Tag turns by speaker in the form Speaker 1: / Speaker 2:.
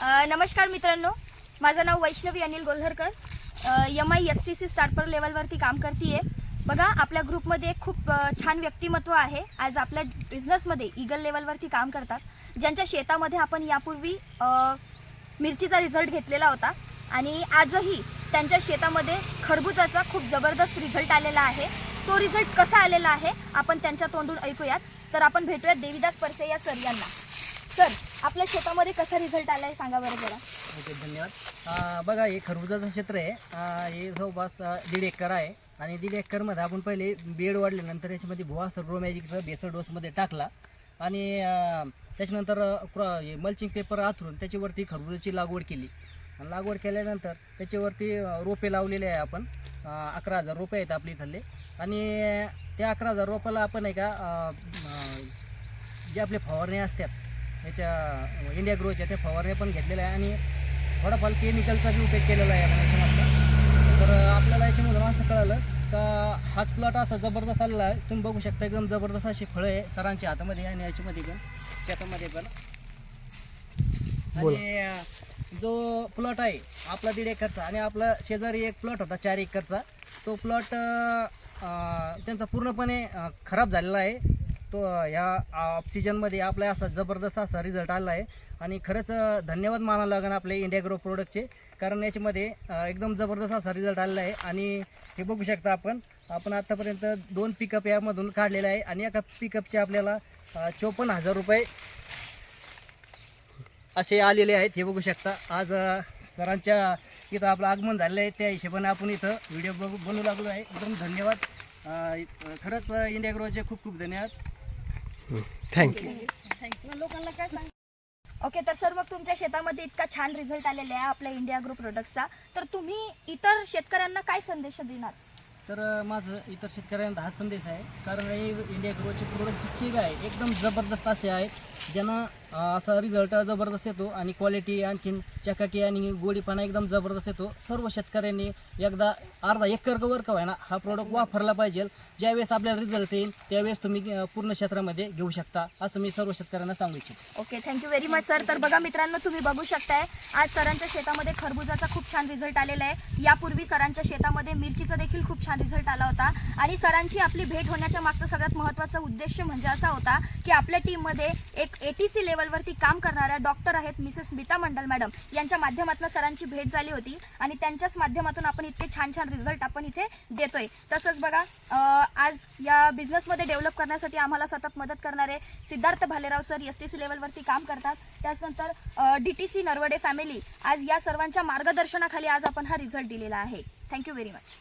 Speaker 1: नमस्कार मित्रांनो, माझं नाव वैष्णवी अनिल गोल्हरकर. MISTC स्टार्टर लेवलवरती काम करते. बघा, आपल्या ग्रुपमध्ये खूप छान व्यक्तिमत्व आहे. आज आपल्या बिझनेसमध्ये ईगल लेवलवरती काम करतात, ज्यांच्या शेतामध्ये आपण यापूर्वी मिरचीचा रिझल्ट घेतलेला होता आणि आजही त्यांच्या शेतामध्ये खरबुजाचा खूप जबरदस्त रिझल्ट आलेला आहे. तो रिझल्ट कसा आलेला आहे आपण त्यांच्या तोंडून ऐकूयात. तर आपण भेटूयात देविदास परसे या सर यांना. सर, आपल्या शेतामध्ये कसा रिझल्ट आलाय सांगा बरं जरा.
Speaker 2: ओके, धन्यवाद. बघा, हे खरबुजाचं क्षेत्र आहे. हे जवळपास 1.5 एकर आहे आणि 1.5 एकरमध्ये आपण पहिले बेड वाढल्यानंतर याच्यामध्ये भुवा सर्व मॅजिकचा बेसल डोसमध्ये टाकला आणि त्याच्यानंतर मल्चिंग पेपर आथरून त्याच्यावरती खरबुजाची लागवड केली. लागवड केल्यानंतर त्याच्यावरती रोपे लावलेले आहे आपण. 11,000 रोपे आहेत आपल्या इथले आणि त्या 11,000 रोपाला आपण आहे का जे आपले फवारणे असतात याच्या इंडिया ग्रोच्या त्या फवारण्या पण घेतलेल्या आहे आणि थोडाफार केमिकलचा बी उपयोग केलेला आहे आपण याच्यामध्ये. तर आपल्याला याच्यामधून असं कळालं का हाच प्लॉट असा जबरदस्त आलेला आहे. तुम्ही बघू शकता, एकदम जबरदस्त अशी फळं आहे सरांच्या हातामध्ये आणि याच्यामध्ये पण शेतामध्ये पण. आणि जो प्लॉट आहे आपला 1.5 एकरचा आणि आपला शेजारी एक प्लॉट होता 4 एकरचा, तो प्लॉट त्यांचा पूर्णपणे खराब झालेला आहे. तो ह्या ऑक्सिजनमध्ये आपल्या असा जबरदस्त असा रिझल्ट आला आहे आणि खरंच धन्यवाद मानावं लागेल आपले इंडिया ग्रो प्रोडक्टचे, कारण याच्यामध्ये एकदम जबरदस्त असा रिझल्ट आलेला आहे. आणि हे बघू शकता आपण आत्तापर्यंत 2 पिकअप यामधून काढलेले आहे आणि एका पिकअपचे आपल्याला 54,000 रुपये असे आलेले आहेत. हे बघू शकता. आज सरांच्या इथं आपलं आगमन झालेलं आहे, त्या हिशोबाने आपण इथं व्हिडिओ बनवू लागलो आहे. एकदम धन्यवाद. खरंच इंडिया ग्रोचे खूप खूप धन्यवाद.
Speaker 3: थँक्यू.
Speaker 1: लोकांना काय सांग. ओके, तर सर, मग तुमच्या शेतामध्ये इतका छान रिझल्ट आलेला आहे आपल्या इंडिया ग्रो प्रोडक्टचा, तर तुम्ही इतर शेतकऱ्यांना काय संदेश देणार?
Speaker 2: तर माझं इतर शेतकऱ्यांना हा संदेश आहे, कारण हे इंडिया ग्रोचे प्रोडक्ट जितके बी आहे एकदम जबरदस्त असे आहेत, ज्यांना असा रिझल्ट जबरदस्त येतो आणि क्वालिटी आणखीन चकाकी आणि गोडीपणा एकदम जबरदस्त येतो. सर्व शेतकऱ्यांनी एकदा अर्धा एकर वर का ना हा प्रोडक्ट वापरला पाहिजे. ज्यावेळेस आपल्याला रिझल्ट येईल त्यावेळेस तुम्ही पूर्ण क्षेत्रामध्ये घेऊ शकता, असं मी सर्व शेतकऱ्यांना सांगू इच्छितो.
Speaker 1: Okay, thank you very much sir. तर बघा मित्रांनो, तुम्ही बघू शकताय आज सरांच्या शेतामध्ये खरबुजाचा खूप छान रिझल्ट आलेला आहे. यापूर्वी सरांच्या शेतामध्ये मिरचीचा देखील खूप छान रिझल्ट आला होता आणि सरांची आपली भेट होण्याच्या मागचा सगळ्यात महत्त्वाचा उद्देश म्हणजे असा होता की आपल्या टीममध्ये एक ATC लेवलवरती काम करणाऱ्या डॉक्टर आहेत मिसेस स्मिता मंडल मॅडम, यांच्या माध्यमातून सरांची भेट झाली होती आणि त्यांच्याच माध्यमातून आपण इतके छान छान रिझल्ट आपण इथे देतोय. तसंच बघा, आज या बिझनेसमध्ये डेव्हलप करण्यासाठी आम्हाला सतत मदत करणारे सिद्धार्थ भालेराव सर STC लेवलवरती काम करतात. त्याचनंतर DTC नरवडे फॅमिली, आज या सर्वांच्या मार्गदर्शनाखाली आज आपण हा रिझल्ट दिलेला आहे. Thank you very much.